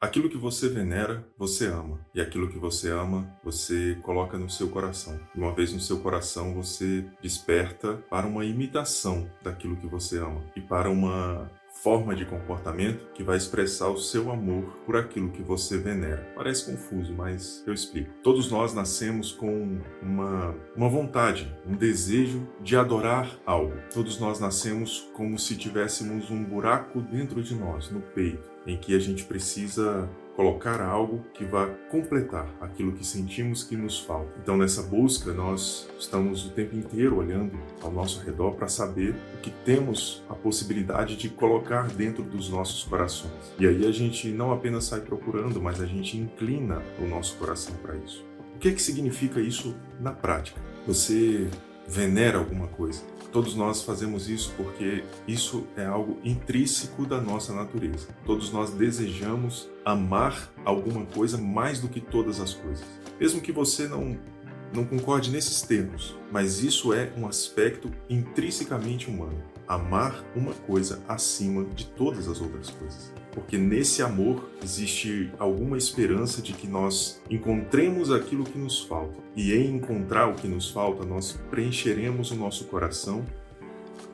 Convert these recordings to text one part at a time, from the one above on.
Aquilo que você venera, você ama. E aquilo que você ama, você coloca no seu coração. E uma vez no seu coração, você desperta para uma imitação daquilo que você ama. E para uma forma de comportamento que vai expressar o seu amor por aquilo que você venera. Parece confuso, mas eu explico. Todos nós nascemos com uma vontade, um desejo de adorar algo. Todos nós nascemos como se tivéssemos um buraco dentro de nós, no peito, em que a gente precisa colocar algo que vá completar aquilo que sentimos que nos falta. Então, nessa busca, nós estamos o tempo inteiro olhando ao nosso redor para saber o que temos a possibilidade de colocar dentro dos nossos corações. E aí a gente não apenas sai procurando, mas a gente inclina o nosso coração para isso. O que significa isso na prática? Você venera alguma coisa. Todos nós fazemos isso porque isso é algo intrínseco da nossa natureza. Todos nós desejamos amar alguma coisa mais do que todas as coisas. Mesmo que você não concorde nesses termos, mas isso é um aspecto intrinsecamente humano. Amar uma coisa acima de todas as outras coisas. Porque nesse amor existe alguma esperança de que nós encontremos aquilo que nos falta. E em encontrar o que nos falta, nós preencheremos o nosso coração.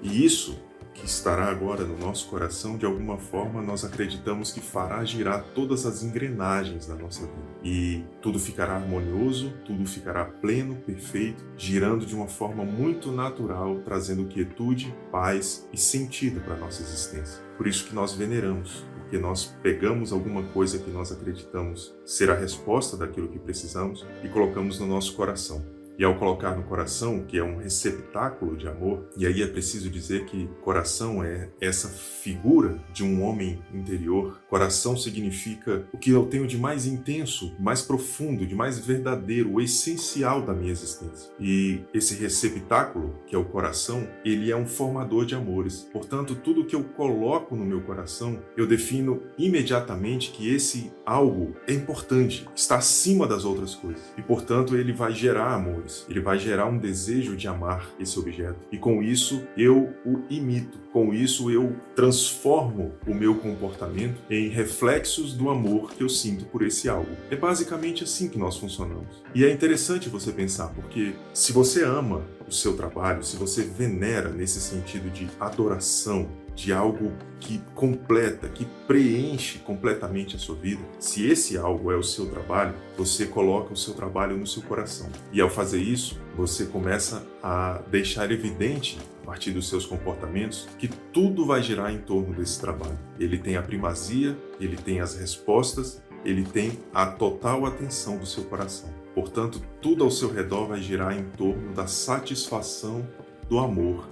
E isso que estará agora no nosso coração, de alguma forma, nós acreditamos que fará girar todas as engrenagens da nossa vida. E tudo ficará harmonioso, tudo ficará pleno, perfeito, girando de uma forma muito natural, trazendo quietude, paz e sentido para a nossa existência. Por isso que nós veneramos, porque nós pegamos alguma coisa que nós acreditamos ser a resposta daquilo que precisamos e colocamos no nosso coração. E ao colocar no coração, que é um receptáculo de amor, e aí é preciso dizer que coração é essa figura de um homem interior. Coração significa o que eu tenho de mais intenso, mais profundo, de mais verdadeiro, o essencial da minha existência. E esse receptáculo, que é o coração, ele é um formador de amores. Portanto, tudo que eu coloco no meu coração, eu defino imediatamente que esse algo é importante, está acima das outras coisas. E, portanto, ele vai gerar amor. Ele vai gerar um desejo de amar esse objeto. E com isso, eu o imito. Com isso, eu transformo o meu comportamento em reflexos do amor que eu sinto por esse algo. É basicamente assim que nós funcionamos. E é interessante você pensar, porque se você ama o seu trabalho, se você venera nesse sentido de adoração, de algo que completa, que preenche completamente a sua vida, se esse algo é o seu trabalho, você coloca o seu trabalho no seu coração. E ao fazer isso, você começa a deixar evidente, a partir dos seus comportamentos, que tudo vai girar em torno desse trabalho. Ele tem a primazia, ele tem as respostas, ele tem a total atenção do seu coração. Portanto, tudo ao seu redor vai girar em torno da satisfação do amor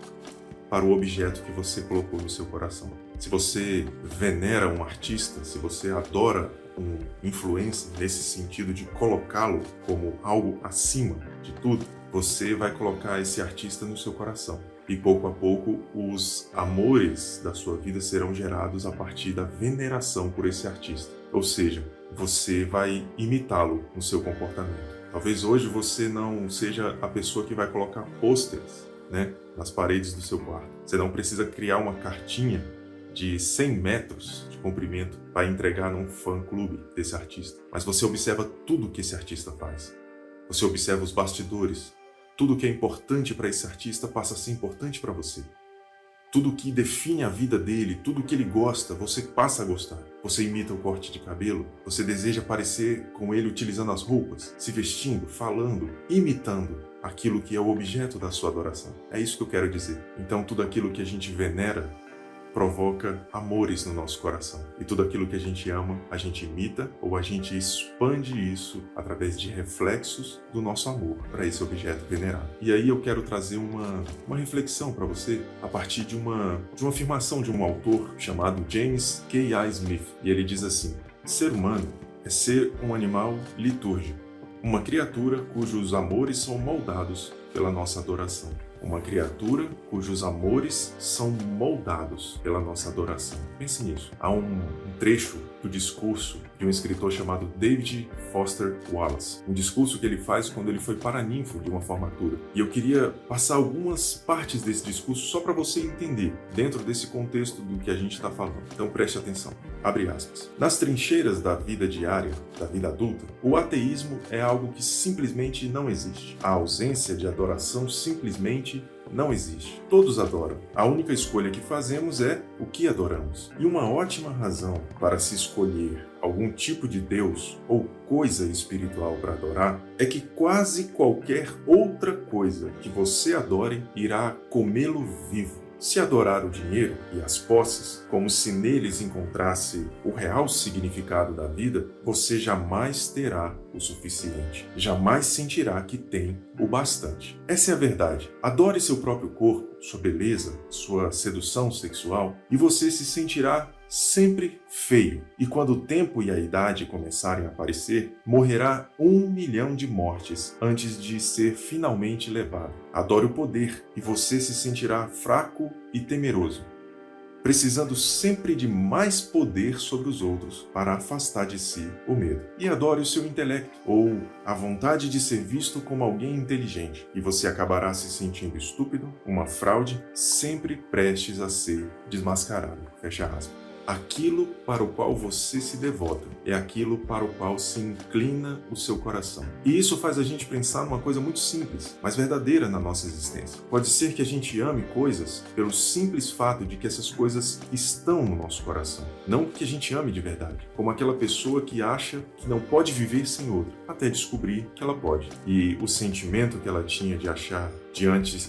para o objeto que você colocou no seu coração. Se você venera um artista, se você adora um influencer nesse sentido de colocá-lo como algo acima de tudo, você vai colocar esse artista no seu coração. E pouco a pouco, os amores da sua vida serão gerados a partir da veneração por esse artista. Ou seja, você vai imitá-lo no seu comportamento. Talvez hoje você não seja a pessoa que vai colocar pôsteres, nas paredes do seu quarto. Você não precisa criar uma cartinha de 100 metros de comprimento para entregar num fã-clube desse artista. Mas você observa tudo que esse artista faz. Você observa os bastidores. Tudo que é importante para esse artista passa a ser importante para você. Tudo que define a vida dele, tudo que ele gosta, você passa a gostar. Você imita o corte de cabelo, você deseja parecer com ele utilizando as roupas, se vestindo, falando, imitando aquilo que é o objeto da sua adoração. É isso que eu quero dizer. Então, tudo aquilo que a gente venera provoca amores no nosso coração. E tudo aquilo que a gente ama, a gente imita ou a gente expande isso através de reflexos do nosso amor para esse objeto venerado. E aí eu quero trazer uma reflexão para você a partir de uma afirmação de um autor chamado James K.I. Smith. E ele diz assim: ser humano é ser um animal litúrgico, uma criatura cujos amores são moldados pela nossa adoração. Uma criatura cujos amores são moldados pela nossa adoração. Pense nisso. Há um trecho do discurso de um escritor chamado David Foster Wallace. Um discurso que ele faz quando ele foi paraninfo de uma formatura. E eu queria passar algumas partes desse discurso só para você entender, dentro desse contexto do que a gente está falando. Então preste atenção. Abre aspas. Nas trincheiras da vida diária, da vida adulta, o ateísmo é algo que simplesmente não existe. A ausência de adoração simplesmente não existe. Todos adoram. A única escolha que fazemos é o que adoramos. E uma ótima razão para se escolher algum tipo de Deus ou coisa espiritual para adorar é que quase qualquer outra coisa que você adore irá comê-lo vivo. Se adorar o dinheiro e as posses como se neles encontrasse o real significado da vida, você jamais terá o suficiente. Jamais sentirá que tem o bastante. Essa é a verdade. Adore seu próprio corpo, sua beleza, sua sedução sexual e você se sentirá sempre feio. E quando o tempo e a idade começarem a aparecer, morrerá 1 milhão de mortes antes de ser finalmente levado. Adore o poder e você se sentirá fraco e temeroso, precisando sempre de mais poder sobre os outros para afastar de si o medo. E adore o seu intelecto ou a vontade de ser visto como alguém inteligente, e você acabará se sentindo estúpido, uma fraude, sempre prestes a ser desmascarado. Fecha aspas. Aquilo para o qual você se devota é aquilo para o qual se inclina o seu coração. E isso faz a gente pensar numa coisa muito simples, mas verdadeira na nossa existência. Pode ser que a gente ame coisas pelo simples fato de que essas coisas estão no nosso coração. Não que a gente ame de verdade, como aquela pessoa que acha que não pode viver sem outra, até descobrir que ela pode. E o sentimento que ela tinha de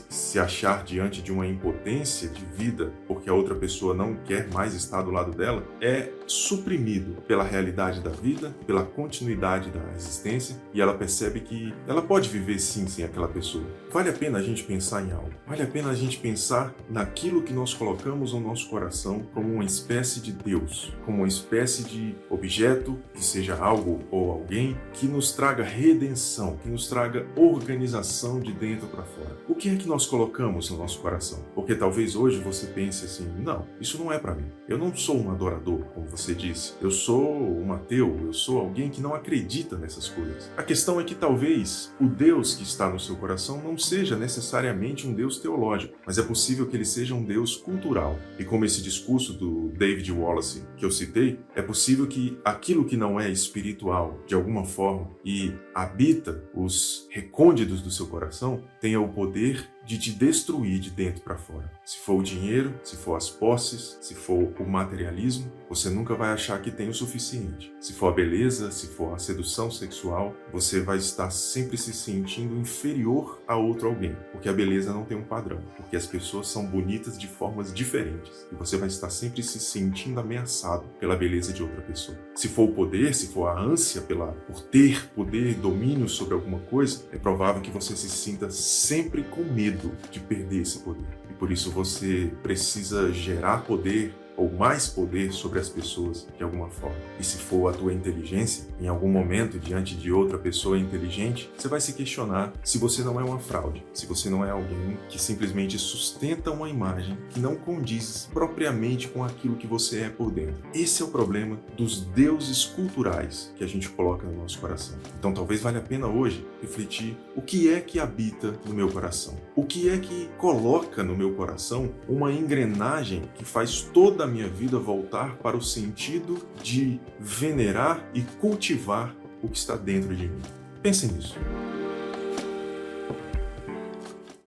se achar diante de uma impotência de vida, porque a outra pessoa não quer mais estar do lado dela, é suprimido pela realidade da vida, pela continuidade da existência, e ela percebe que ela pode viver sim sem aquela pessoa. Vale a pena a gente pensar em algo. Vale a pena a gente pensar naquilo que nós colocamos no nosso coração como uma espécie de Deus, como uma espécie de objeto, que seja algo ou alguém, que nos traga redenção, que nos traga organização de dentro para fora. O que é que nós colocamos no nosso coração? Porque talvez hoje você pense assim, não, isso não é para mim. Eu não sou um adorador, como você disse. Eu sou um ateu, eu sou alguém que não acredita nessas coisas. A questão é que talvez o Deus que está no seu coração não seja necessariamente um Deus teológico, mas é possível que ele seja um Deus cultural. E como esse discurso do David Wallace que eu citei, é possível que aquilo que não é espiritual, de alguma forma, e habita os recônditos do seu coração, tenha o poder de te destruir de dentro para fora. Se for o dinheiro, se for as posses, se for o materialismo, você nunca vai achar que tem o suficiente. Se for a beleza, se for a sedução sexual, você vai estar sempre se sentindo inferior a outro alguém, porque a beleza não tem um padrão, porque as pessoas são bonitas de formas diferentes, e você vai estar sempre se sentindo ameaçado pela beleza de outra pessoa. Se for o poder, se for a ânsia por ter poder, domínio sobre alguma coisa, é provável que você se sinta sempre com medo de perder esse poder. E por isso você precisa gerar poder ou mais poder sobre as pessoas de alguma forma. E se for a tua inteligência, em algum momento, diante de outra pessoa inteligente, você vai se questionar se você não é uma fraude, se você não é alguém que simplesmente sustenta uma imagem que não condiz propriamente com aquilo que você é por dentro. Esse é o problema dos deuses culturais que a gente coloca no nosso coração. Então talvez valha a pena hoje refletir o que é que habita no meu coração. O que é que coloca no meu coração uma engrenagem que faz toda a minha vida voltar para o sentido de venerar e cultivar o que está dentro de mim. Pense nisso.